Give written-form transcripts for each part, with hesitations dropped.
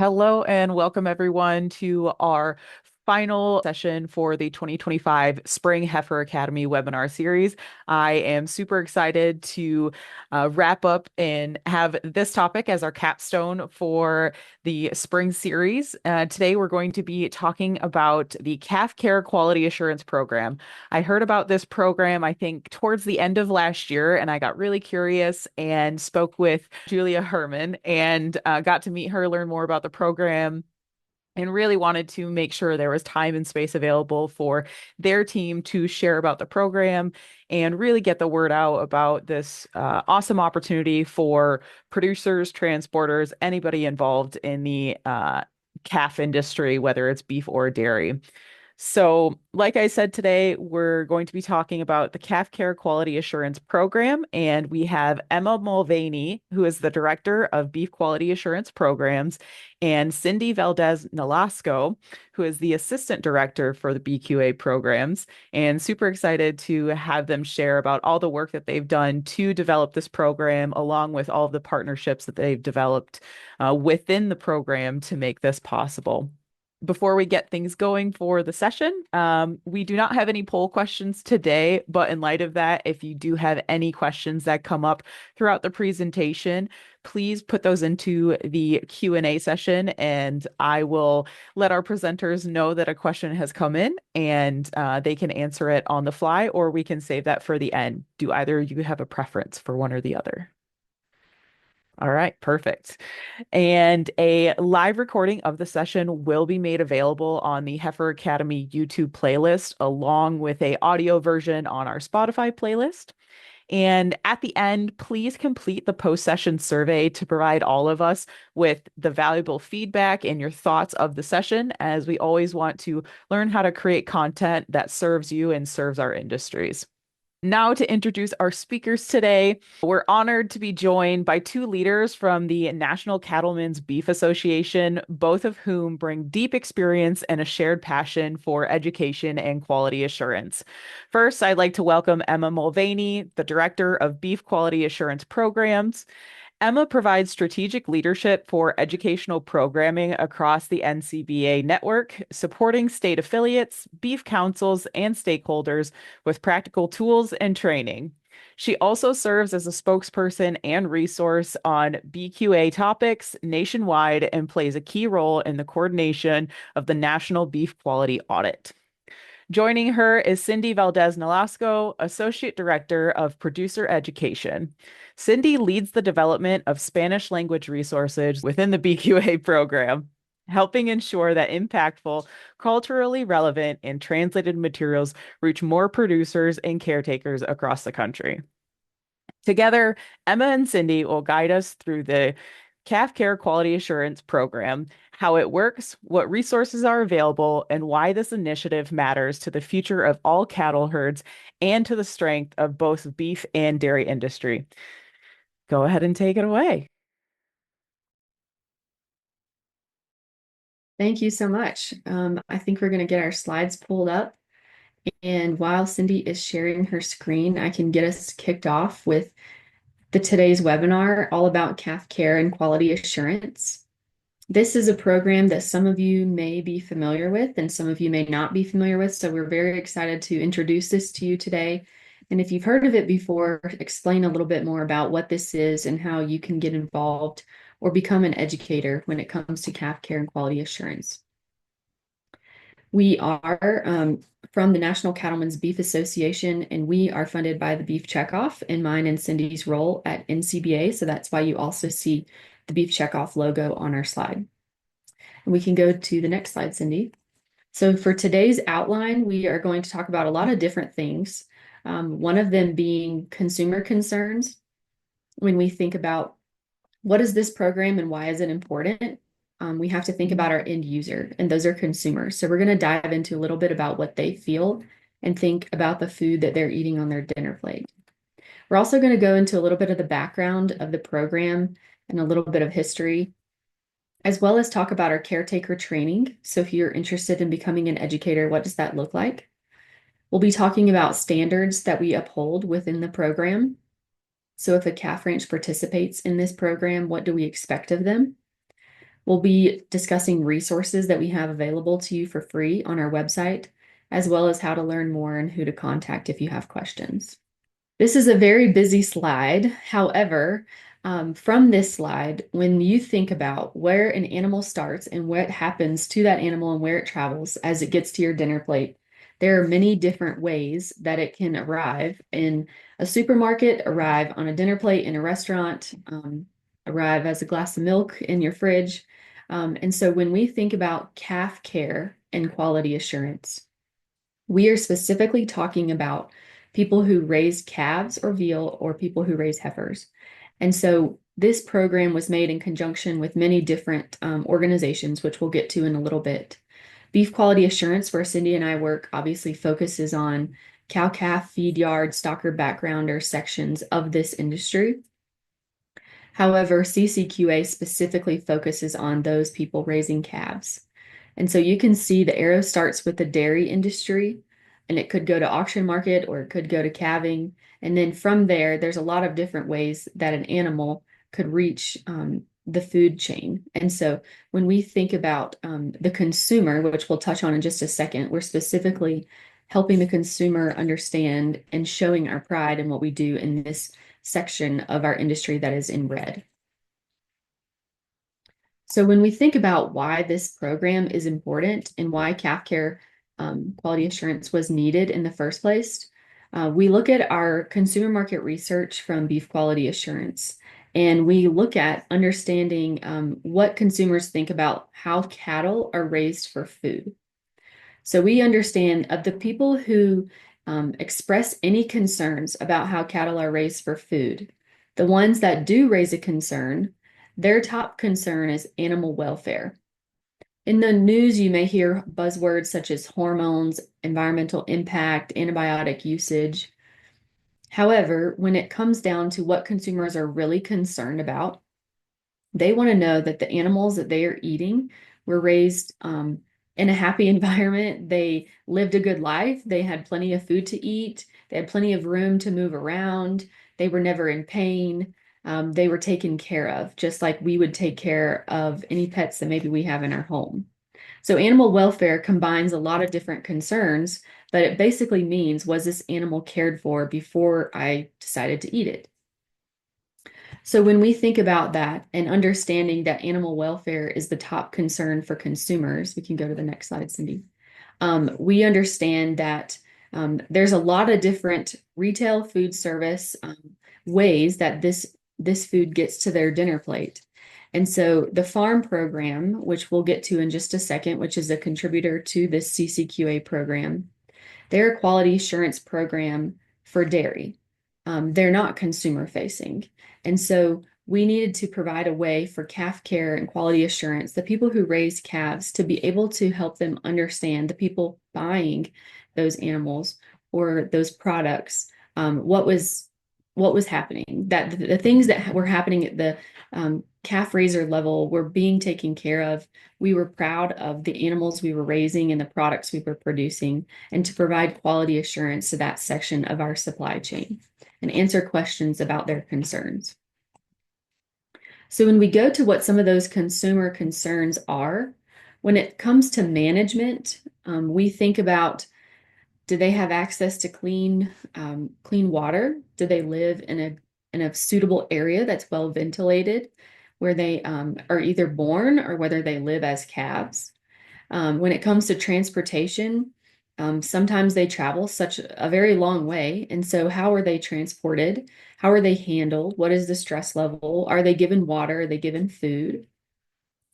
Hello and welcome everyone to our final session for the 2025 Spring Heifer Academy webinar series. I am super excited to wrap up and have this topic as our capstone for the spring series. Today we're going to be talking about the Calf Care Quality Assurance Program. I heard about this program, I think, towards the end of last year, and I got really curious and spoke with Julia Herman and got to meet her, learn more about the program, and really wanted to make sure there was time and space available for their team to share about the program and really get the word out about this awesome opportunity for producers, transporters, anybody involved in the calf industry, whether it's beef or dairy. So, like I said today, we're going to be talking about the Calf Care Quality Assurance Program, and we have Emma Mulvaney, who is the Director of Beef Quality Assurance Programs, and Cindy Valdez Nolasco, who is the Assistant Director for the BQA programs. And super excited to have them share about all the work that they've done to develop this program, along with all of the partnerships that they've developed within the program to make this possible. Before we get things going for the session, we do not have any poll questions today, but in light of that, if you do have any questions that come up throughout the presentation, please put those into the Q&A session, and I will let our presenters know that a question has come in, and they can answer it on the fly, or we can save that for the end. Do either of you have a preference for one or the other? All right, perfect. And a live recording of the session will be made available on the Heifer Academy YouTube playlist, along with a audio version on our Spotify playlist. And at the end, please complete the post-session survey to provide all of us with the valuable feedback and your thoughts of the session, as we always want to learn how to create content that serves you and serves our industries. Now, to introduce our speakers today, we're honored to be joined by two leaders from the National Cattlemen's Beef Association, both of whom bring deep experience and a shared passion for education and quality assurance. First, I'd like to welcome Emma Mulvaney, the Director of Beef Quality Assurance Programs. Emma provides strategic leadership for educational programming across the NCBA network, supporting state affiliates, beef councils, and stakeholders with practical tools and training. She also serves as a spokesperson and resource on BQA topics nationwide and plays a key role in the coordination of the National Beef Quality Audit. Joining her is Cindy Valdez Nolasco, Associate Director of Producer Education. Cindy leads the development of Spanish language resources within the BQA program, helping ensure that impactful, culturally relevant, and translated materials reach more producers and caretakers across the country. Together, Emma and Cindy will guide us through the Calf Care Quality Assurance Program, how it works, what resources are available, and why this initiative matters to the future of all cattle herds and to the strength of both beef and dairy industry. Go ahead and take it away. Thank you so much. I think we're going to get our slides pulled up. And while Cindy is sharing her screen, I can get us kicked off with today's webinar all about calf care and quality assurance. This is a program that some of you may be familiar with and some of you may not be familiar with. So we're very excited to introduce this to you today. And if you've heard of it before, explain a little bit more about what this is and how you can get involved or become an educator when it comes to calf care and quality assurance. We are from the National Cattlemen's Beef Association, and we are funded by the Beef Checkoff in mine and Cindy's role at NCBA. So that's why you also see the Beef Checkoff logo on our slide. And we can go to the next slide, Cindy. So for today's outline, we are going to talk about a lot of different things. One of them being consumer concerns. When we think about what is this program and why is it important, we have to think about our end user, and those are consumers. So we're going to dive into a little bit about what they feel and think about the food that they're eating on their dinner plate. We're also going to go into a little bit of the background of the program and a little bit of history, as well as talk about our caretaker training. So if you're interested in becoming an educator, what does that look like? We'll be talking about standards that we uphold within the program. So if a calf ranch participates in this program, what do we expect of them? We'll be discussing resources that we have available to you for free on our website, as well as how to learn more and who to contact if you have questions. This is a very busy slide. However, from this slide, when you think about where an animal starts and what happens to that animal and where it travels as it gets to your dinner plate, there are many different ways that it can arrive in a supermarket, arrive on a dinner plate in a restaurant, arrive as a glass of milk in your fridge. And so when we think about calf care and quality assurance, we are specifically talking about people who raise calves or veal or people who raise heifers. And so this program was made in conjunction with many different organizations, which we'll get to in a little bit. Beef quality assurance, where Cindy and I work, obviously focuses on cow-calf, feed yard, stocker backgrounder sections of this industry. However, CCQA specifically focuses on those people raising calves. And so you can see the arrow starts with the dairy industry, and it could go to auction market or it could go to calving. And then from there, there's a lot of different ways that an animal could reach the food chain. And so when we think about the consumer, which we'll touch on in just a second, we're specifically helping the consumer understand and showing our pride in what we do in this section of our industry that is in red. So when we think about why this program is important and why calf care quality assurance was needed in the first place, we look at our consumer market research from Beef Quality Assurance, and we look at understanding what consumers think about how cattle are raised for food. So we understand of the people who express any concerns about how cattle are raised for food, the ones that do raise a concern, their top concern is animal welfare. In the news, you may hear buzzwords such as hormones, environmental impact, antibiotic usage. However, when it comes down to what consumers are really concerned about, they want to know that the animals that they are eating were raised in a happy environment. They lived a good life. They had plenty of food to eat. They had plenty of room to move around. They were never in pain. They were taken care of, just like we would take care of any pets that maybe we have in our home. So animal welfare combines a lot of different concerns, but it basically means, was this animal cared for before I decided to eat it? So when we think about that and understanding that animal welfare is the top concern for consumers, we can go to the next slide, Cindy. We understand that there's a lot of different retail food service ways that this food gets to their dinner plate. And so the farm program, which we'll get to in just a second, which is a contributor to this CCQA program, they're a quality assurance program for dairy. They're not consumer facing. And so we needed to provide a way for calf care and quality assurance, the people who raise calves, to be able to help them understand, the people buying those animals or those products, what was happening, that the things that were happening at the calf raiser level were being taken care of. We were proud of the animals we were raising and the products we were producing, and to provide quality assurance to that section of our supply chain and answer questions about their concerns. So when we go to what some of those consumer concerns are, when it comes to management, we think about, do they have access to clean water? Do they live in a suitable area that's well ventilated, where they are either born or whether they live as calves? When it comes to transportation, sometimes they travel such a very long way. And so how are they transported? How are they handled? What is the stress level? Are they given water? Are they given food?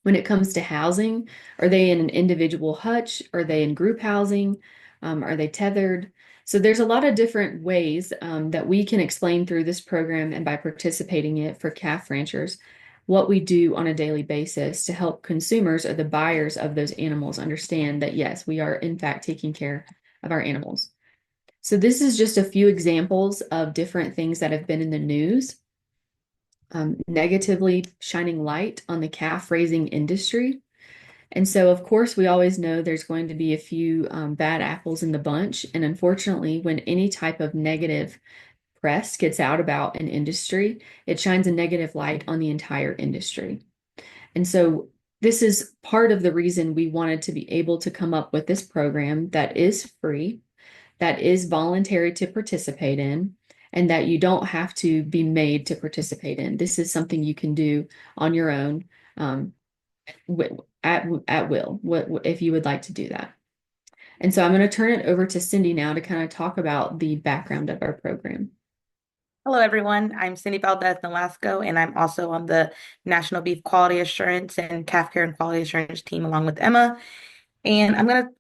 When it comes to housing, are they in an individual hutch? Are they in group housing? Are they tethered? So there's a lot of different ways that we can explain through this program and by participating in it for calf ranchers what we do on a daily basis to help consumers or the buyers of those animals understand that, yes, we are in fact taking care of our animals. So this is just a few examples of different things that have been in the news, negatively shining light on the calf raising industry. And so, of course, we always know there's going to be a few bad apples in the bunch. And unfortunately, when any type of negative press gets out about an industry, it shines a negative light on the entire industry. And so this is part of the reason we wanted to be able to come up with this program that is free, that is voluntary to participate in, and that you don't have to be made to participate in. This is something you can do on your own, at will, if you would like to do that. And so I'm going to turn it over to Cindy now to kind of talk about the background of our program. Hello, everyone. I'm Cindy Valdez, Nolasco, and I'm also on the National Beef Quality Assurance and Calf Care and Quality Assurance team along with Emma. And I'm going to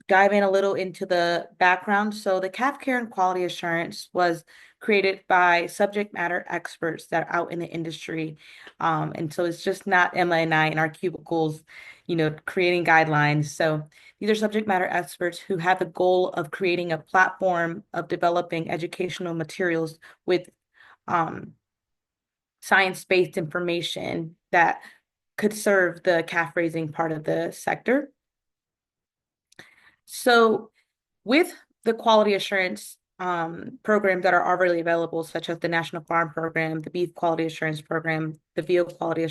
dive in a little into the background. So the Calf Care and Quality Assurance was created by subject matter experts that are out in the industry. And so it's just not Emma and I in our cubicles, creating guidelines. So these are subject matter experts who have the goal of creating a platform of developing educational materials with um, science-based information that could serve the calf raising part of the sector. So with the quality assurance programs that are already available, such as the National Farm Program, the Beef Quality Assurance Program, the Veal Quality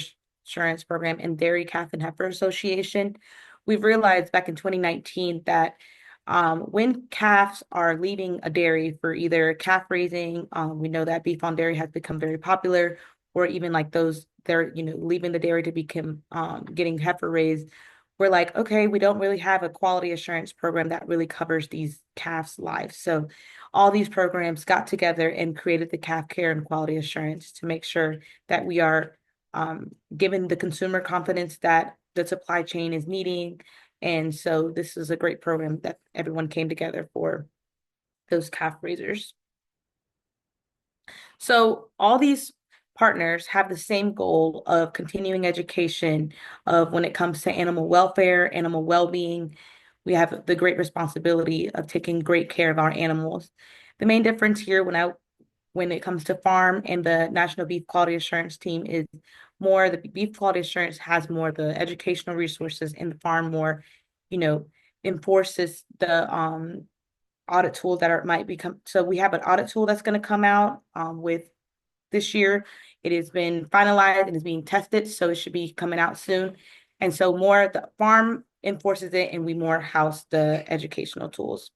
Assurance Program, and Dairy Calf and Heifer Association, we've realized back in 2019 that when calves are leaving a dairy for either calf raising, we know that beef on dairy has become very popular, or even like those they're leaving the dairy to become getting heifer raised. We're like, okay, we don't really have a quality assurance program that really covers these calves' lives. So all these programs got together and created the calf care and quality assurance to make sure that we are giving the consumer confidence that the supply chain is needing. And so this is a great program that everyone came together for those calf raisers. So all these partners have the same goal of continuing education of when it comes to animal welfare, animal well-being. We have the great responsibility of taking great care of our animals. The main difference here when it comes to farm and the National Beef Quality Assurance team is more the beef quality assurance has more the educational resources and the farm more, you know, enforces the audit tools that are might become. So we have an audit tool that's going to come out with this year. It has been finalized and is being tested, so it should be coming out soon. And so more the farm enforces it, and we more house the educational tools.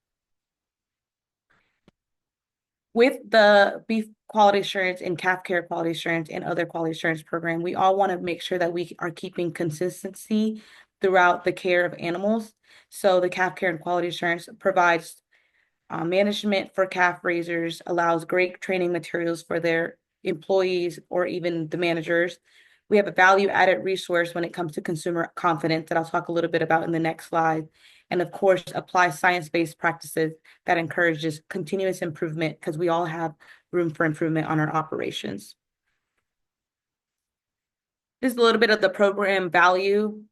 With the beef quality assurance and calf care quality assurance and other quality assurance program, we all want to make sure that we are keeping consistency throughout the care of animals. So the calf care and quality assurance provides management for calf raisers, allows great training materials for their employees or even the managers. We have a value added resource when it comes to consumer confidence that I'll talk a little bit about in the next slide. And of course, apply science-based practices that encourages continuous improvement because we all have room for improvement on our operations. This is a little bit of the program value.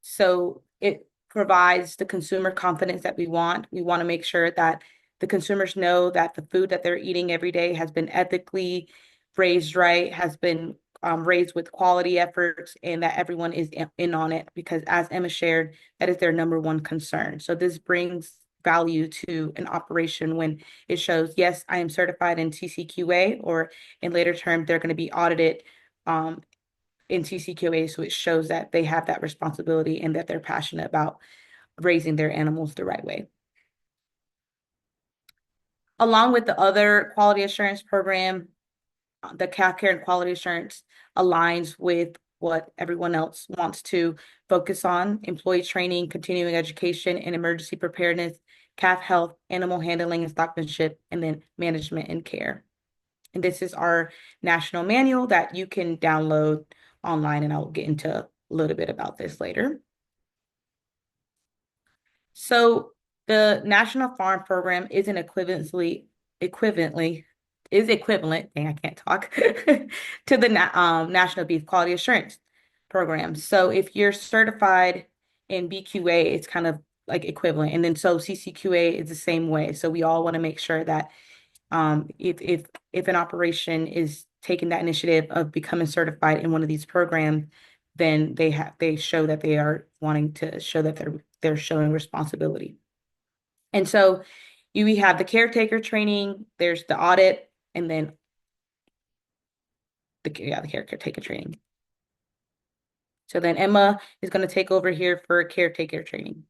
So it provides the consumer confidence that we want. We want to make sure that the consumers know that the food that they're eating every day has been ethically raised right, has been raised with quality efforts, and that everyone is in on it because, as Emma shared, that is their number one concern. So this brings value to an operation when it shows, yes, I am certified in TCQA, or in later term, they're going to be audited in TCQA, so it shows that they have that responsibility and that they're passionate about raising their animals the right way. Along with the other quality assurance program, the calf care and quality assurance aligns with what everyone else wants to focus on: employee training, continuing education, and emergency preparedness, calf health, animal handling and stockmanship, and then management and care. And this is our national manual that you can download online, and I'll get into a little bit about this later. So the National Farm Program is an equivalent, dang, I can't talk, to the National Beef Quality Assurance Program. So if you're certified in BQA, it's kind of like equivalent. And then so CCQA is the same way. So we all want to make sure that if an operation is taking that initiative of becoming certified in one of these programs, then they show that they are wanting to show that they're showing responsibility. And so we have the caretaker training, there's the audit, and then the caretaker training. So then Emma is going to take over here for caretaker training.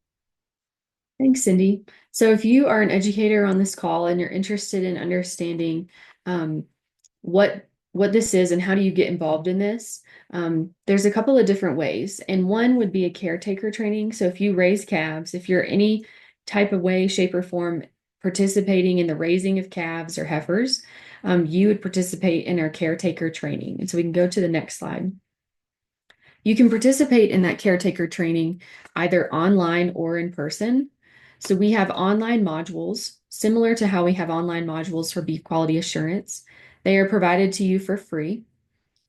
Thanks, Cindy. So if you are an educator on this call and you're interested in understanding um, what this is and how do you get involved in this, there's a couple of different ways. And one would be a caretaker training. So if you raise calves, if you're any type of way, shape, or form participating in the raising of calves or heifers, you would participate in our caretaker training. And so we can go to the next slide. You can participate in that caretaker training either online or in person. So we have online modules similar to how we have online modules for beef quality assurance. They are provided to you for free.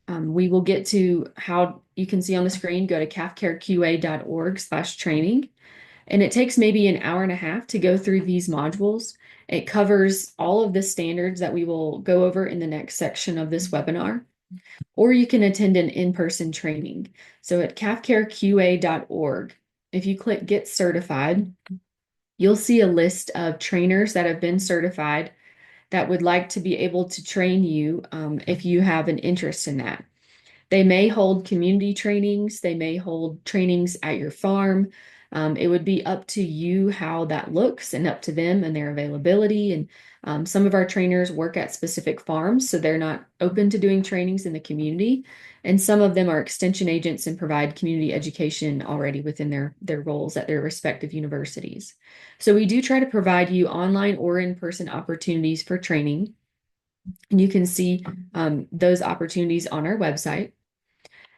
We will get to how you can see on the screen, go to cafcareqa.org/training. And it takes maybe an hour and a half to go through these modules. It covers all of the standards that we will go over in the next section of this webinar. Or you can attend an in-person training. So at cafcareqa.org, if you click Get Certified, you'll see a list of trainers that have been certified that would like to be able to train you if you have an interest in that. They may hold community trainings. They may hold trainings at your farm. It would be up to you how that looks and up to them and their availability. And some of our trainers work at specific farms, so they're not open to doing trainings in the community. And some of them are extension agents and provide community education already within their roles at their respective universities. So we do try to provide you online or in-person opportunities for training. And you can see those opportunities on our website.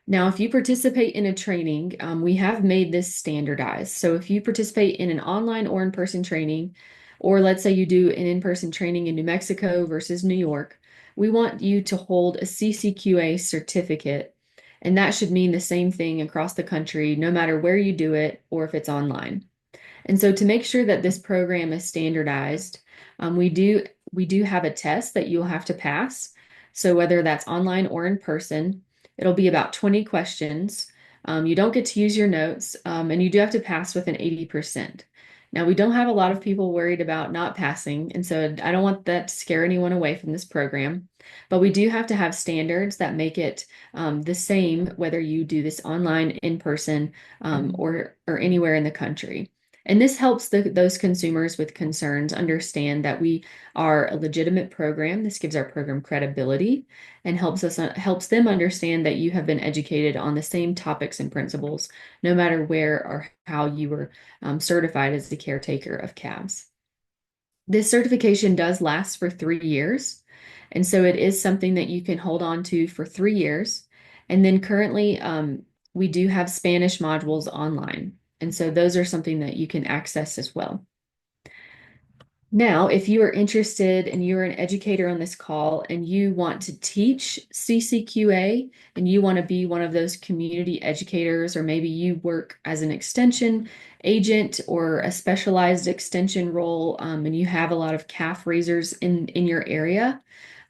Now, if you participate in a training, we have made this standardized. So if you participate in an online or in-person training, or let's say you do an in-person training in New Mexico versus New York, we want you to hold a CCQA certificate. And that should mean the same thing across the country, no matter where you do it or if it's online. And so to make sure that this program is standardized, we do have a test that you'll have to pass. So whether that's online or in person, it'll be about 20 questions. You don't get to use your notes, and you do have to pass with an 80%. Now, we don't have a lot of people worried about not passing, and so I don't want that to scare anyone away from this program. But we do have to have standards that make it the same whether you do this online, in person, or anywhere in the country. And this helps those consumers with concerns understand that we are a legitimate program. This gives our program credibility and helps them understand that you have been educated on the same topics and principles, no matter where or how you were certified as the caretaker of calves. This certification does last for 3 years, and so it is something that you can hold on to for 3 years. And then currently, we do have Spanish modules online. And so those are something that you can access as well. Now, if you are interested and you're an educator on this call and you want to teach CCQA and you want to be one of those community educators, or maybe you work as an extension agent or a specialized extension role, and you have a lot of calf raisers in your area,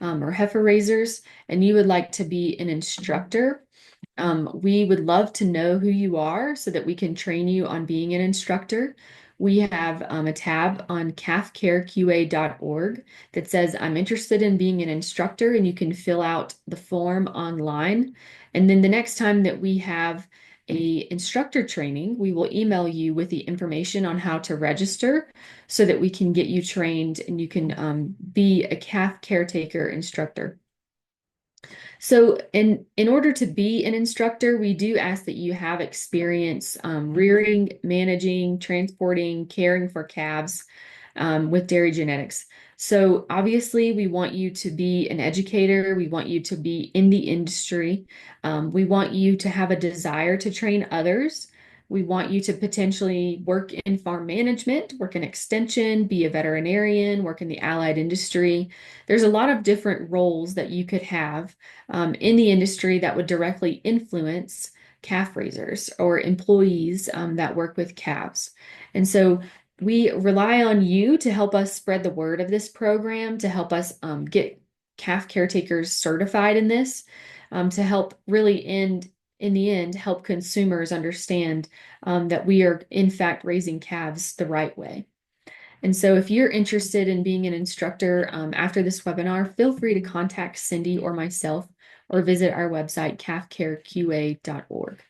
or heifer raisers, and you would like to be an instructor, we would love to know who you are so that we can train you on being an instructor. We have a tab on cafcareqa.org that says, I'm interested in being an instructor, and you can fill out the form online. And then the next time that we have a instructor training, we will email you with the information on how to register so that we can get you trained and you can be a calf caretaker instructor. So in order to be an instructor, we do ask that you have experience rearing, managing, transporting, caring for calves with dairy genetics. So obviously, we want you to be an educator. We want you to be in the industry. We want you to have a desire to train others. We want you to potentially work in farm management, work in extension, be a veterinarian, work in the allied industry. There's a lot of different roles that you could have in the industry that would directly influence calf raisers or employees that work with calves. And so we rely on you to help us spread the word of this program, to help us get calf caretakers certified in this, to help really in the end, help consumers understand that we are in fact raising calves the right way. And so if you're interested in being an instructor after this webinar, feel free to contact Cindy or myself or visit our website, cafcareqa.org.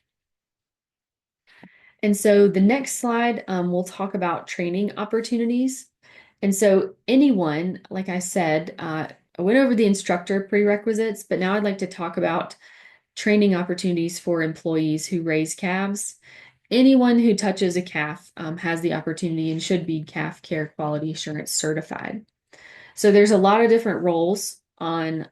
And so the next slide, we'll talk about training opportunities. And so anyone, like I said, I went over the instructor prerequisites, but now I'd like to talk about training opportunities for employees who raise calves. Anyone who touches a calf has the opportunity and should be calf care quality assurance certified. So there's a lot of different roles on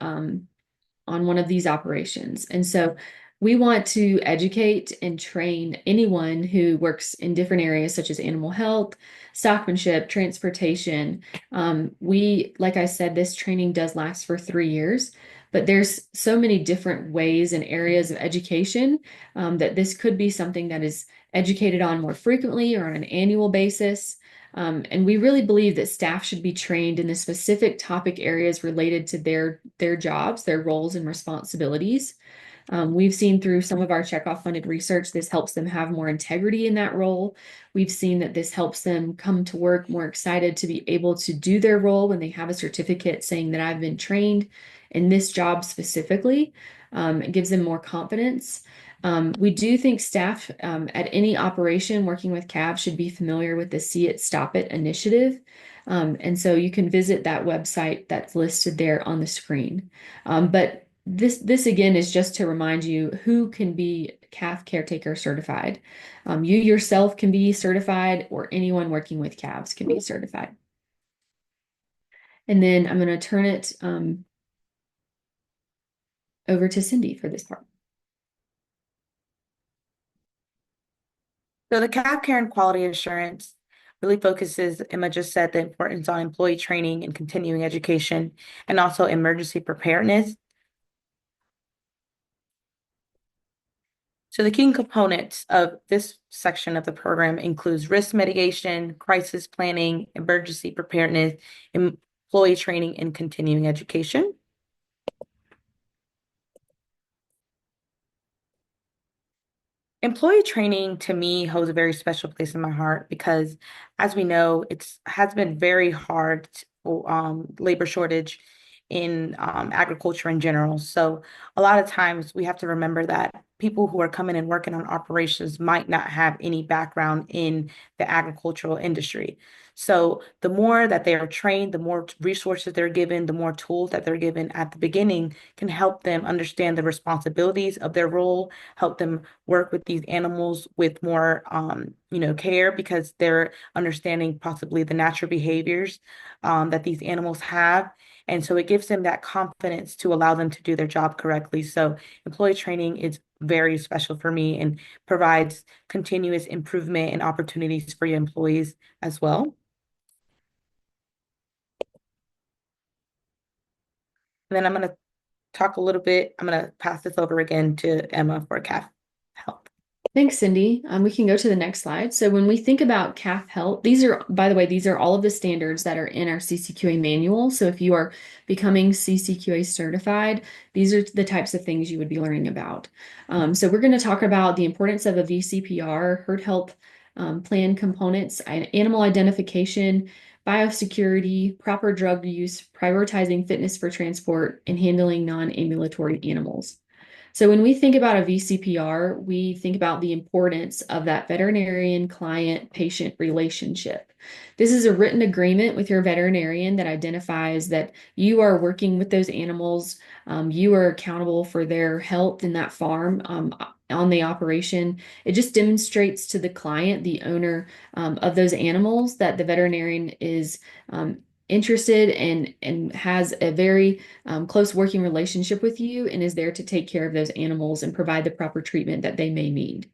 one of these operations. And so we want to educate and train anyone who works in different areas such as animal health, stockmanship, transportation. Like I said, this training does last for 3 years, but there's so many different ways and areas of education that this could be something that is educated on more frequently or on an annual basis. And we really believe that staff should be trained in the specific topic areas related to their jobs, their roles and responsibilities. We've seen through some of our checkoff funded research, this helps them have more integrity in that role. We've seen that this helps them come to work more excited to be able to do their role when they have a certificate saying that I've been trained in this job specifically. It gives them more confidence. We do think staff at any operation working with calves should be familiar with the See It, Stop It initiative. And so you can visit that website that's listed there on the screen. But this again is just to remind you who can be calf caretaker certified. You yourself can be certified, or anyone working with calves can be certified. And then I'm going to turn it over to Cindy for this part. So the calf care and quality assurance really focuses, Emma just said, the importance on employee training and continuing education, and also emergency preparedness. So the key components of this section of the program includes risk mitigation, crisis planning, emergency preparedness, employee training, and continuing education. Employee training to me holds a very special place in my heart because, as we know, it has been very hard, labor shortage in agriculture in general. So a lot of times we have to remember that people who are coming and working on operations might not have any background in the agricultural industry. So the more that they are trained, the more resources they're given, the more tools that they're given at the beginning can help them understand the responsibilities of their role, help them work with these animals with more, care because they're understanding possibly the natural behaviors that these animals have. And so it gives them that confidence to allow them to do their job correctly. So employee training is very special for me and provides continuous improvement and opportunities for your employees as well. And then I'm going to talk a little bit. I'm going to pass this over again to Emma for calf health. Thanks, Cindy. We can go to the next slide. So when we think about calf health, by the way, these are all of the standards that are in our CCQA manual. So if you are becoming CCQA certified, these are the types of things you would be learning about. So we're going to talk about the importance of a VCPR, herd health plan components, animal identification, biosecurity, proper drug use, prioritizing fitness for transport, and handling non-ambulatory animals. So when we think about a VCPR, we think about the importance of that veterinarian client patient relationship. This is a written agreement with your veterinarian that identifies that you are working with those animals. You are accountable for their health in that farm on the operation. It just demonstrates to the client, the owner of those animals, that the veterinarian is interested and has a very close working relationship with you and is there to take care of those animals and provide the proper treatment that they may need.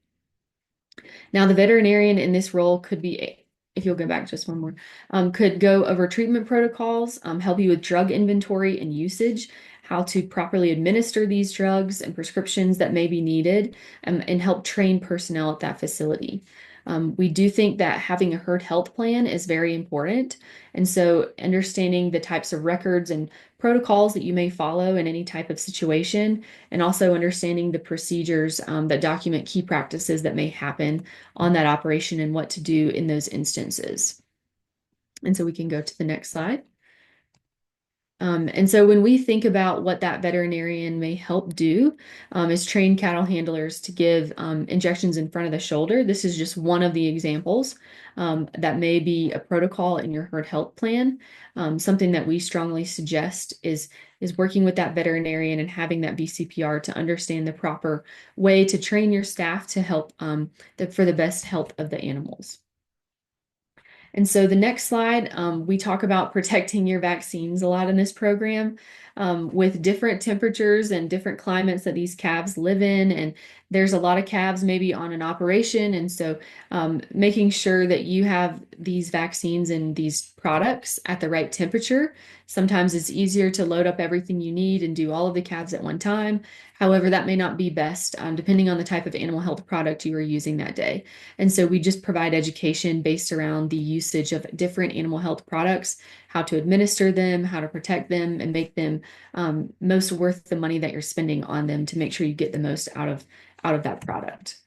Now, the veterinarian in this role could be, if you'll go back just one more, could go over treatment protocols, help you with drug inventory and usage, how to properly administer these drugs and prescriptions that may be needed, and help train personnel at that facility. We do think that having a herd health plan is very important. And so understanding the types of records and protocols that you may follow in any type of situation, and also understanding the procedures that document key practices that may happen on that operation and what to do in those instances. And so we can go to the next slide. And so when we think about what that veterinarian may help do, is train cattle handlers to give injections in front of the shoulder. This is just one of the examples. That may be a protocol in your herd health plan. Something that we strongly suggest is working with that veterinarian and having that VCPR to understand the proper way to train your staff to help for the best health of the animals. And so the next slide, we talk about protecting your vaccines a lot in this program, with different temperatures and different climates that these calves live in. And there's a lot of calves maybe on an operation. And so making sure that you have these vaccines and these products at the right temperature. Sometimes it's easier to load up everything you need and do all of the calves at one time. However, that may not be best, depending on the type of animal health product you are using that day. And so we just provide education based around the usage of different animal health products, how to administer them, how to protect them, and make them most worth the money that you're spending on them to make sure you get the most out of that product.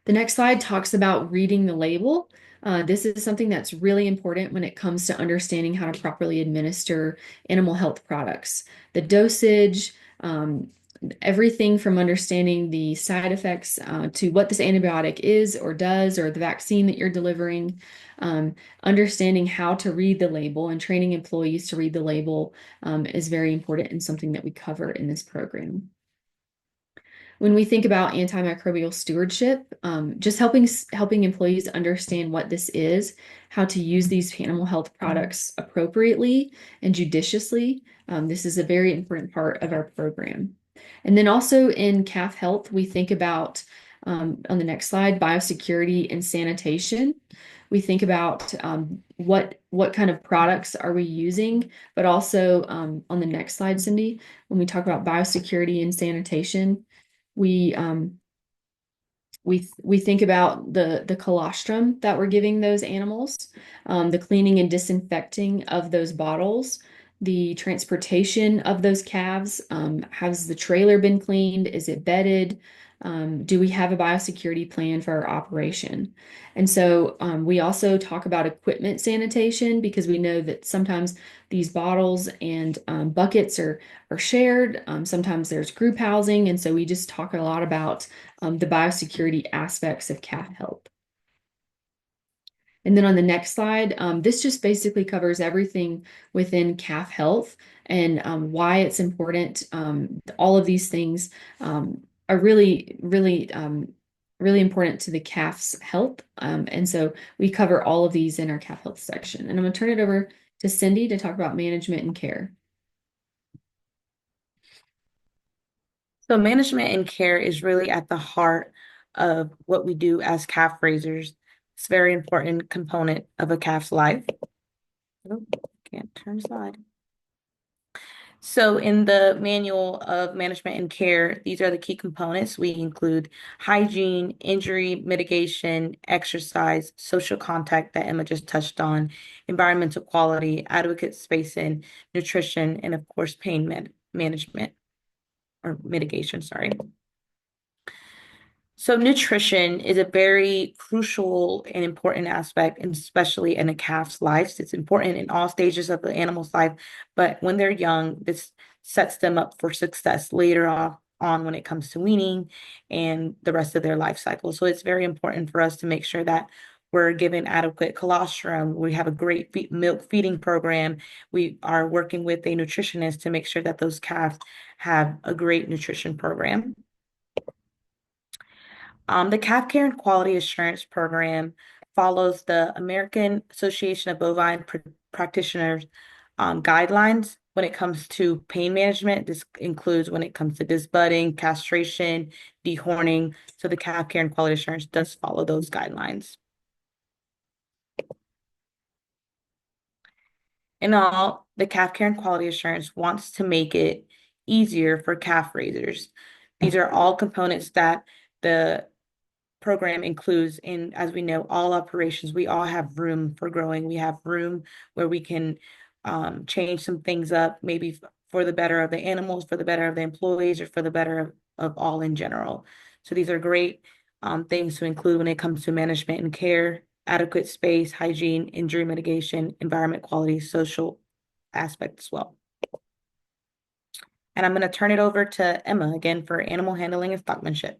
The next slide talks about reading the label. This is something that's really important when it comes to understanding how to properly administer animal health products. The dosage, everything from understanding the side effects to what this antibiotic is or does, or the vaccine that you're delivering, understanding how to read the label and training employees to read the label is very important and something that we cover in this program. When we think about antimicrobial stewardship, just helping employees understand what this is, how to use these animal health products appropriately and judiciously. This is a very important part of our program. And then also in calf health, we think about, on the next slide, biosecurity and sanitation. We think about what kind of products are we using, but also on the next slide, Cindy, when we talk about biosecurity and sanitation, we think about the colostrum that we're giving those animals, the cleaning and disinfecting of those bottles, the transportation of those calves. Has the trailer been cleaned? Is it bedded? Do we have a biosecurity plan for our operation? And so we also talk about equipment sanitation because we know that sometimes these bottles and buckets are shared. Sometimes there's group housing. And so we just talk a lot about the biosecurity aspects of calf health. And then on the next slide, this just basically covers everything within calf health and why it's important. All of these things are really important to the calf's health. And so we cover all of these in our calf health section. And I'm going to turn it over to Cindy to talk about management and care. So management and care is really at the heart of what we do as calf raisers. It's a very important component of a calf's life. Oh, can't turn slide. So in the manual of management and care, these are the key components. We include hygiene, injury mitigation, exercise, social contact that Emma just touched on, environmental quality, adequate spacing, nutrition, and of course, pain management or mitigation, sorry. So nutrition is a very crucial and important aspect, and especially in a calf's life. It's important in all stages of the animal's life, but when they're young, this sets them up for success later on when it comes to weaning and the rest of their life cycle. So it's very important for us to make sure that we're given adequate colostrum. We have a great milk feeding program. We are working with a nutritionist to make sure that those calves have a great nutrition program. The Calf Care and Quality Assurance Program follows the American Association of Bovine Practitioners guidelines when it comes to pain management. This includes when it comes to disbudding, castration, dehorning. So the Calf Care and Quality Assurance does follow those guidelines. In all, the Calf Care and Quality Assurance wants to make it easier for calf raisers. These are all components that the program includes in, as we know, all operations. We all have room for growing. We have room where we can change some things up, maybe for the better of the animals, for the better of the employees, or for the better of all in general. So these are great things to include when it comes to management and care, adequate space, hygiene, injury mitigation, environment quality, social aspect as well. And I'm going to turn it over to Emma again for animal handling and stockmanship.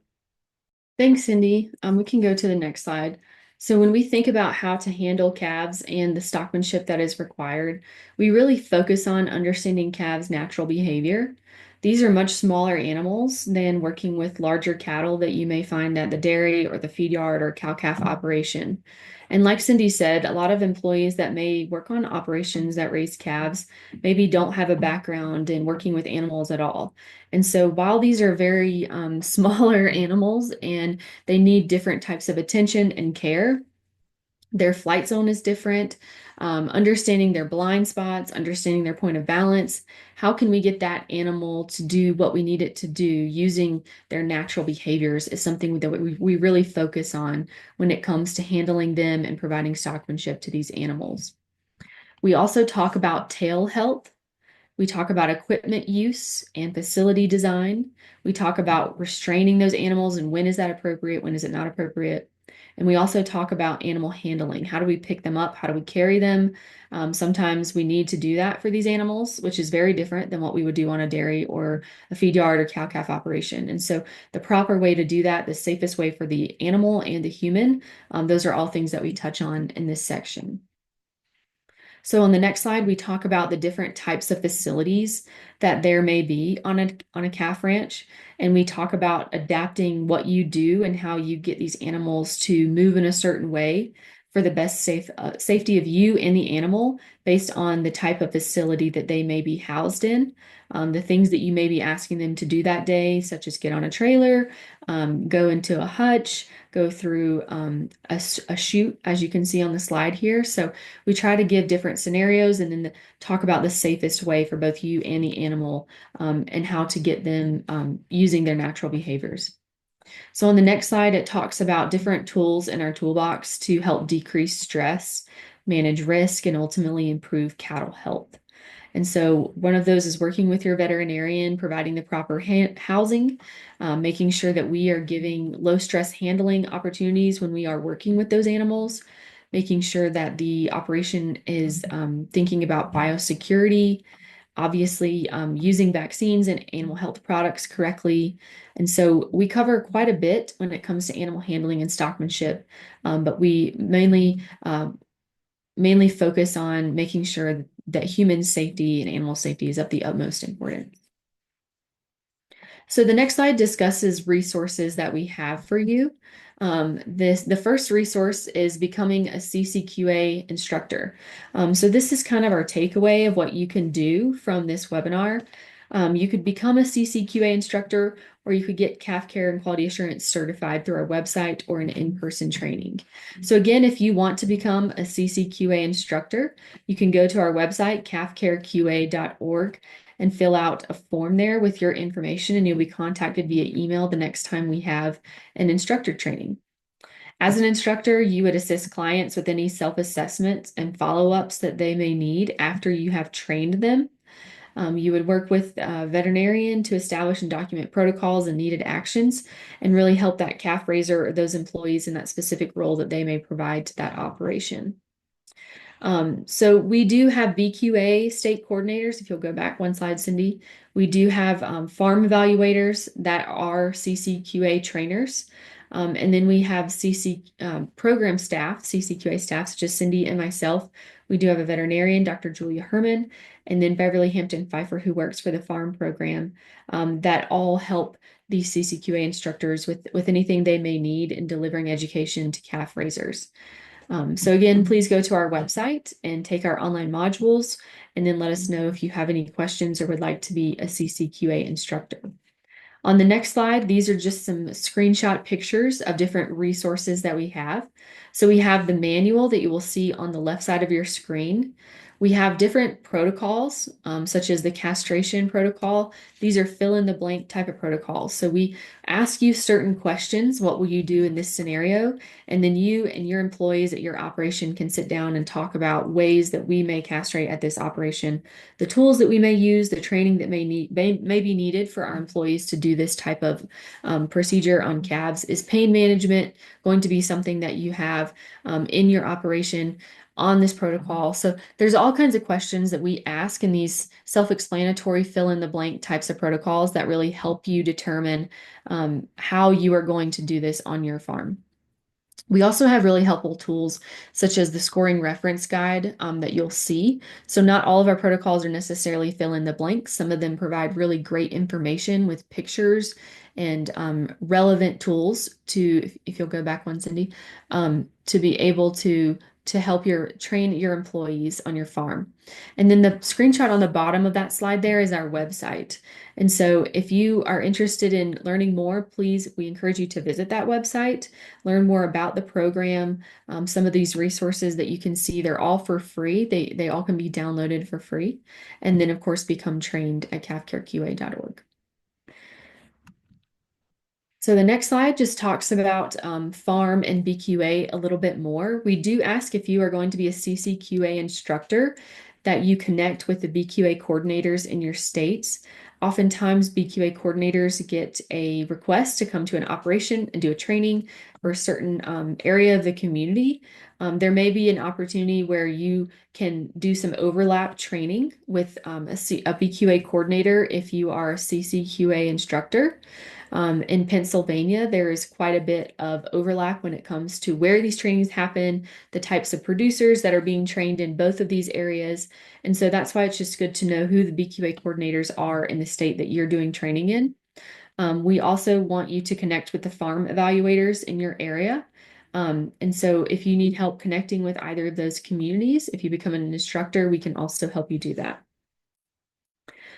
Thanks, Cindy. We can go to the next slide. So when we think about how to handle calves and the stockmanship that is required, we really focus on understanding calves' natural behavior. These are much smaller animals than working with larger cattle that you may find at the dairy or the feed yard or cow-calf operation. And like Cindy said, a lot of employees that may work on operations that raise calves maybe don't have a background in working with animals at all. And so while these are very smaller animals and they need different types of attention and care, their flight zone is different. Understanding their blind spots, understanding their point of balance. How can we get that animal to do what we need it to do using their natural behaviors is something that we really focus on when it comes to handling them and providing stockmanship to these animals. We also talk about tail health. We talk about equipment use and facility design. We talk about restraining those animals and when is that appropriate, when is it not appropriate. And we also talk about animal handling. How do we pick them up? How do we carry them? Sometimes we need to do that for these animals, which is very different than what we would do on a dairy or a feed yard or cow-calf operation. And so the proper way to do that, the safest way for the animal and the human, those are all things that we touch on in this section. So on the next slide, we talk about the different types of facilities that there may be on a calf ranch. And we talk about adapting what you do and how you get these animals to move in a certain way for the best safety of you and the animal based on the type of facility that they may be housed in. The things that you may be asking them to do that day, such as get on a trailer, go into a hutch, go through a chute, as you can see on the slide here. So we try to give different scenarios and then talk about the safest way for both you and the animal and how to get them using their natural behaviors. So on the next slide, it talks about different tools in our toolbox to help decrease stress, manage risk, and ultimately improve cattle health. And so one of those is working with your veterinarian, providing the proper housing, making sure that we are giving low stress handling opportunities when we are working with those animals, making sure that the operation is thinking about biosecurity, obviously using vaccines and animal health products correctly. And so we cover quite a bit when it comes to animal handling and stockmanship, but we mainly focus on making sure that human safety and animal safety is of the utmost importance. So the next slide discusses resources that we have for you. The first resource is becoming a CCQA instructor. So this is kind of our takeaway of what you can do from this webinar. You could become a CCQA instructor, or you could get calf care and quality assurance certified through our website or an in-person training. So again, if you want to become a CCQA instructor, you can go to our website, calfcareqa.org, and fill out a form there with your information, and you'll be contacted via email the next time we have an instructor training. As an instructor, you would assist clients with any self-assessments and follow-ups that they may need after you have trained them. You would work with a veterinarian to establish and document protocols and needed actions and really help that calf raiser or those employees in that specific role that they may provide to that operation. So we do have BQA state coordinators. If you'll go back one slide, Cindy, we do have farm evaluators that are CCQA trainers. And then we have program staff, CCQA staff, such as Cindy and myself. We do have a veterinarian, Dr. Julia Herman, and then Beverly Hampton Pfeiffer, who works for the farm program, that all help these CCQA instructors with anything they may need in delivering education to calf raisers. So again, please go to our website and take our online modules, and then let us know if you have any questions or would like to be a CCQA instructor. On the next slide, these are just some screenshot pictures of different resources that we have. So we have the manual that you will see on the left side of your screen. We have different protocols, such as the castration protocol. These are fill in the blank type of protocols. So we ask you certain questions. What will you do in this scenario? And then you and your employees at your operation can sit down and talk about ways that we may castrate at this operation, the tools that we may use, the training that may be needed for our employees to do this type of procedure on calves. Is pain management going to be something that you have in your operation? on this protocol. So there's all kinds of questions that we ask in these self-explanatory fill in the blank types of protocols that really help you determine how you are going to do this on your farm. We also have really helpful tools such as the scoring reference guide that you'll see. So not all of our protocols are necessarily fill in the blanks. Some of them provide really great information with pictures and relevant tools to, if you'll go back one, Cindy, to be able to help train your employees on your farm. And then the screenshot on the bottom of that slide there is our website. And so if you are interested in learning more, please, we encourage you to visit that website, learn more about the program. Some of these resources that you can see, they're all for free. They all can be downloaded for free. And then, of course, become trained at calfcareqa.org. So the next slide just talks about farm and BQA a little bit more. We do ask if you are going to be a CCQA instructor that you connect with the BQA coordinators in your states. Oftentimes, BQA coordinators get a request to come to an operation and do a training for a certain area of the community. There may be an opportunity where you can do some overlap training with a BQA coordinator if you are a CCQA instructor. In Pennsylvania, there is quite a bit of overlap when it comes to where these trainings happen, the types of producers that are being trained in both of these areas. And so that's why it's just good to know who the BQA coordinators are in the state that you're doing training in. We also want you to connect with the farm evaluators in your area. And so if you need help connecting with either of those communities, if you become an instructor, we can also help you do that.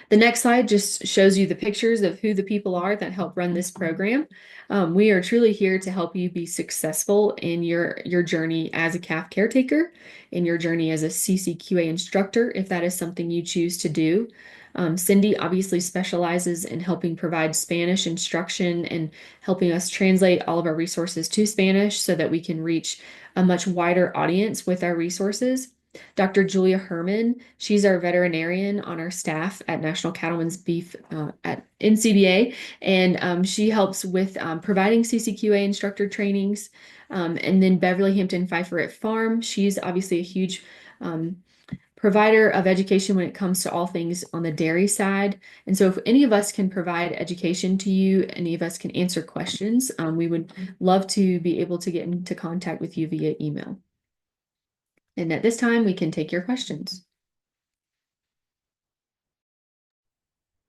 The next slide just shows you the pictures of who the people are that help run this program. We are truly here to help you be successful in your journey as a calf caretaker, in your journey as a CCQA instructor, if that is something you choose to do. Cindy obviously specializes in helping provide Spanish instruction and helping us translate all of our resources to Spanish so that we can reach a much wider audience with our resources. Dr. Julia Herman, she's our veterinarian on our staff at National Cattlemen's Beef at NCBA, and she helps with providing CCQA instructor trainings. And then Beverly Hampton Pfeiffer Farm, she's obviously a huge provider of education when it comes to all things on the dairy side. And so if any of us can provide education to you, any of us can answer questions, we would love to be able to get into contact with you via email. And at this time, we can take your questions.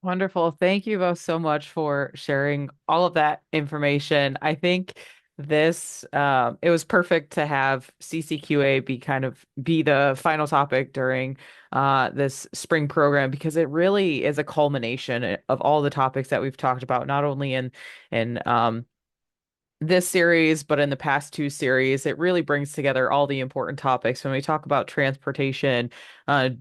Wonderful. Thank you both so much for sharing all of that information. I think this it was perfect to have CCQA be the final topic during this spring program because it really is a culmination of all the topics that we've talked about, not only in this series, but in the past two series. It really brings together all the important topics when we talk about transportation,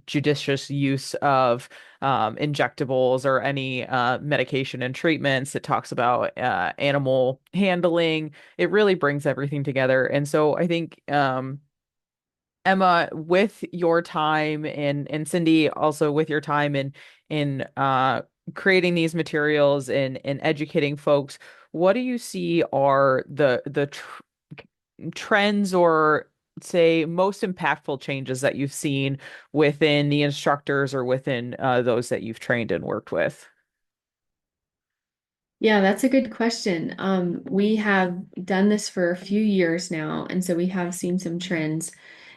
judicious use of injectables or any medication and treatments. It talks about animal handling. It really brings everything together. And so I think Emma, with your time and Cindy also with your time in creating these materials and educating folks, what do you see are the trends or say most impactful changes that you've seen within the instructors or within those that you've trained and worked with? Yeah, that's a good question. We have done this for a few years now, and so we have seen some trends.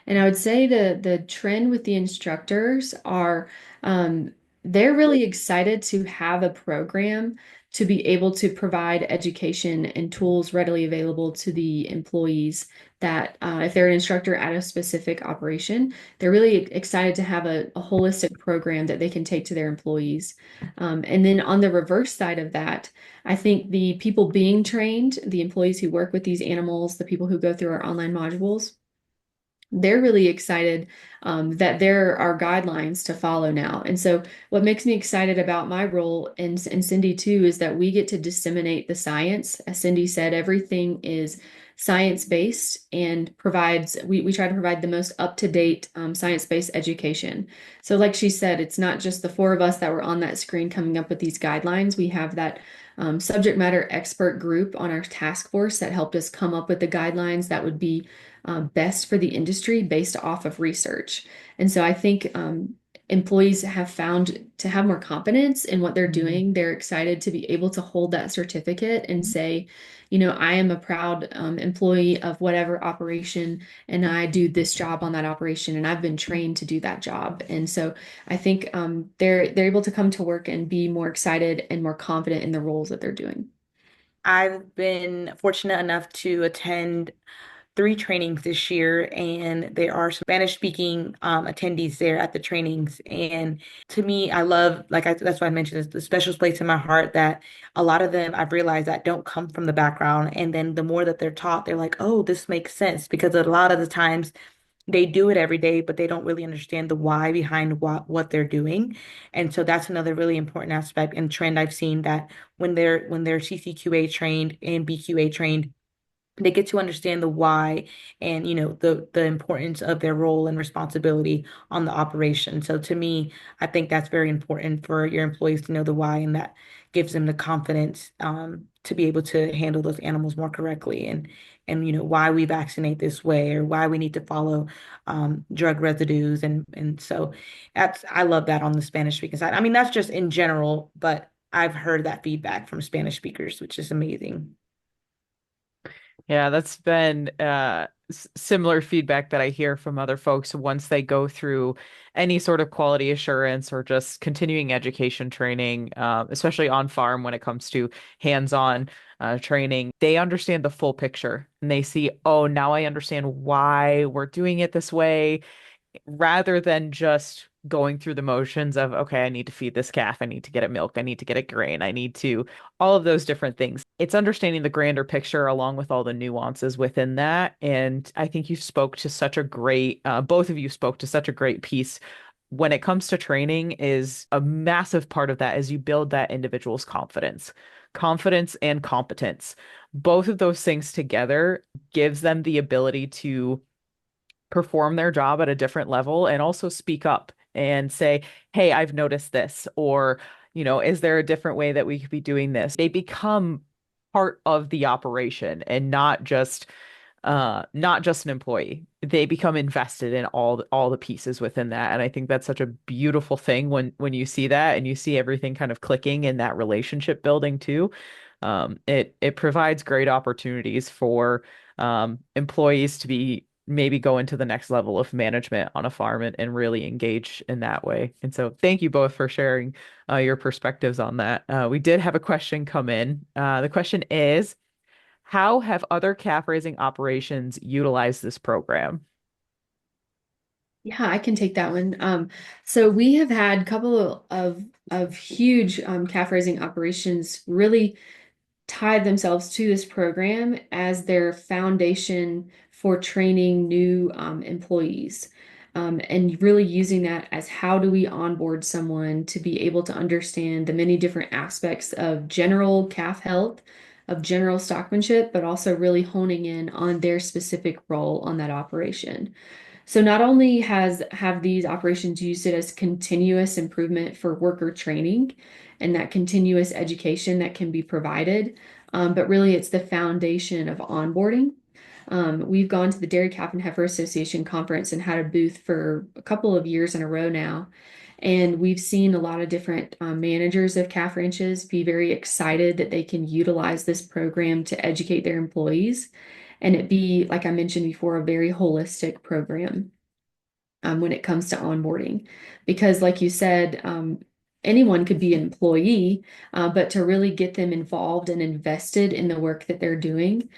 And I would say the trend with the instructors are they're really excited to have a program to be able to provide education and tools readily available to the employees that if they're an instructor at a specific operation, they're really excited to have a holistic program that they can take to their employees. And then on the reverse side of that, I think the people being trained, the employees who work with these animals, the people who go through our online modules, they're really excited that there are guidelines to follow now. And so what makes me excited about my role and Cindy too is that we get to disseminate the science. As Cindy said, everything is science-based and we try to provide the most up-to-date science-based education. So like she said, it's not just the four of us that were on that screen coming up with these guidelines. We have that subject matter expert group on our task force that helped us come up with the guidelines that would be best for the industry based off of research. And so I think employees have found to have more confidence in what they're Mm. doing. They're excited to be able to hold that certificate and say, you know, I am a proud employee of whatever operation, and I do this job on that operation, and I've been trained to do that job. And so I think they're able to come to work and be more excited and more confident in the roles that they're doing. I've been fortunate enough to attend three trainings this year, and there are Spanish speaking attendees there at the trainings. And to me, I love, that's why I mentioned it's the special place in my heart that a lot of them I've realized that don't come from the background. And then the more that they're taught, they're like, oh, this makes sense. Because a lot of the times they do it every day, but they don't really understand the why behind what they're doing. And so that's another really important aspect and trend I've seen that when they're CCQA trained and BQA trained, they get to understand the why and the importance of their role and responsibility on the operation. So to me, I think that's very important for your employees to know the why, and that gives them the confidence to be able to handle those animals more correctly, and why we vaccinate this way or why we need to follow drug residues, and so that's I love that on the Spanish speaking side. I mean, that's just in general, but I've heard that feedback from Spanish speakers, which is amazing. Yeah, that's been similar feedback that I hear from other folks once they go through any sort of quality assurance or just continuing education training, especially on farm when it comes to hands-on training. They understand the full picture and they see, oh, now I understand why we're doing it this way, rather than just going through the motions of, okay, I need to feed this calf, I need to get it milk, I need to get it grain, I need to, all of those different things. It's understanding the grander picture along with all the nuances within that. And I think you spoke to such a great, both of you spoke to such a great piece. When it comes to training, is a massive part of that as you build that individual's confidence and competence. Both of those things together gives them the ability to perform their job at a different level and also speak up and say, hey, I've noticed this, or, is there a different way that we could be doing this? They become part of the operation and not just an employee. They become invested in all the pieces within that. And I think that's such a beautiful thing when you see that and you see everything kind of clicking in that relationship building too. It provides great opportunities for employees to be maybe go into the next level of management on a farm and really engage in that way. And so thank you both for sharing your perspectives on that. We did have a question come in. The question is, how have other calf raising operations utilized this program? Yeah, I can take that one. So we have had a couple of huge calf raising operations really tied themselves to this program as their foundation for training new employees. And really using that as how do we onboard someone to be able to understand the many different aspects of general calf health, of general stockmanship, but also really honing in on their specific role on that operation. So not only have these operations used it as continuous improvement for worker training and that continuous education that can be provided, but really it's the foundation of onboarding. We've gone to the Dairy Calf and Heifer Association conference and had a booth for a couple of years in a row now. And we've seen a lot of different managers of calf ranches be very excited that they can utilize this program to educate their employees and it be, like I mentioned before, a very holistic program when it comes to onboarding. Because, like you said, anyone could be an employee, but to really get them involved and invested in the work that they're doing,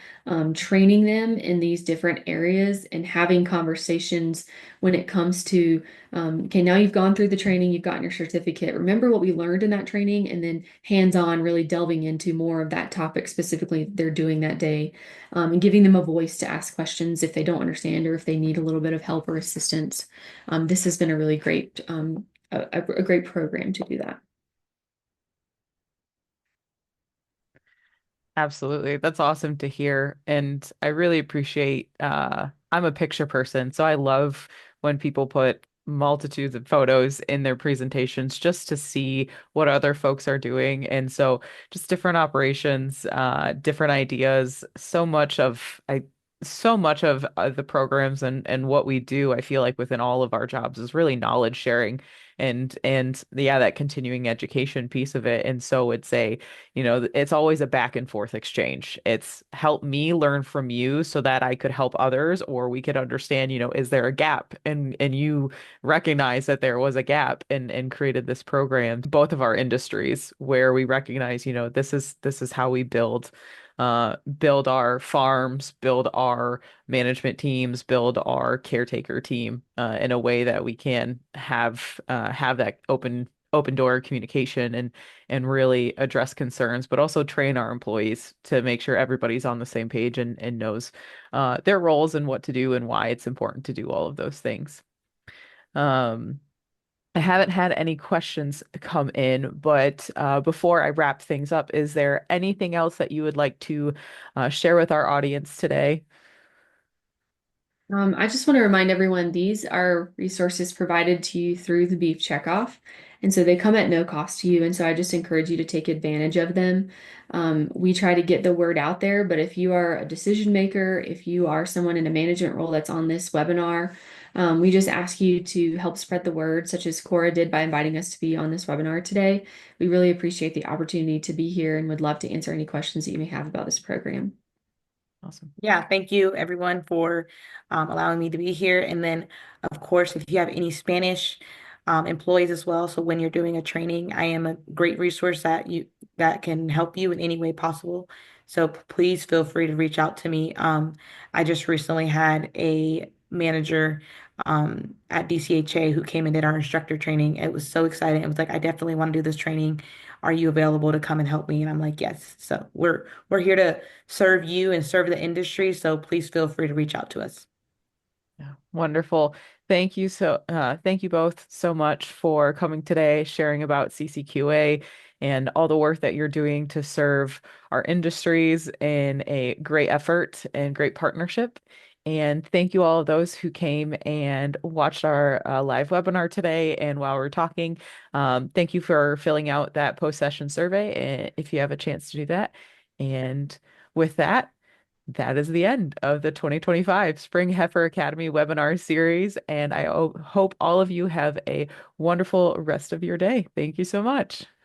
training them in these different areas and having conversations when it comes to, okay, now you've gone through the training, you've gotten your certificate. Remember what we learned in that training, and then hands-on, really delving into more of that topic specifically they're doing that day, and giving them a voice to ask questions if they don't understand or if they need a little bit of help or assistance. This has been a really great a great program to do that. Absolutely. That's awesome to hear. And I really appreciate I'm a picture person, so I love when people put multitudes of photos in their presentations just to see what other folks are doing. And so just different operations, different ideas, so much of the programs and what we do, I feel like within all of our jobs is really knowledge sharing and yeah, that continuing education piece of it. And so it's always a back and forth exchange. It's help me learn from you so that I could help others, or we could understand, is there a gap? And you recognize that there was a gap and created this program, both of our industries where we recognize, this is how we build our farms, build our management teams, build our caretaker team in a way that we can have that open door communication and really address concerns, but also train our employees to make sure everybody's on the same page and knows their roles and what to do and why it's important to do all of those things. Um, I haven't had any questions come in, but before I wrap things up, is there anything else that you would like to share with our audience today? I just want to remind everyone these are resources provided to you through the Beef Checkoff. And so they come at no cost to you. And so I just encourage you to take advantage of them. We try to get the word out there, but if you are a decision maker, if you are someone in a management role that's on this webinar, we just ask you to help spread the word, such as Cora did by inviting us to be on this webinar today. We really appreciate the opportunity to be here and would love to answer any questions that you may have about this program. Awesome. Yeah, thank you everyone for allowing me to be here. And then, of course, if you have any Spanish employees as well, so when you're doing a training, I am a great resource that can help you in any way possible. So please feel free to reach out to me. I just recently had a manager at DCHA who came and did our instructor training. It was so exciting. It was like, I definitely want to do this training. Are you available to come and help me? And I'm like, yes. So we're here to serve you and serve the industry. So please feel free to reach out to us. Yeah, wonderful. Thank you both so much for coming today, sharing about CCQA and all the work that you're doing to serve our industries in a great effort and great partnership. And thank you all of those who came and watched our live webinar today. And while we're talking, thank you for filling out that post-session survey if you have a chance to do that. And with that, that is the end of the 2025 Spring Heifer Academy webinar series, and I hope all of you have a wonderful rest of your day. Thank you so much.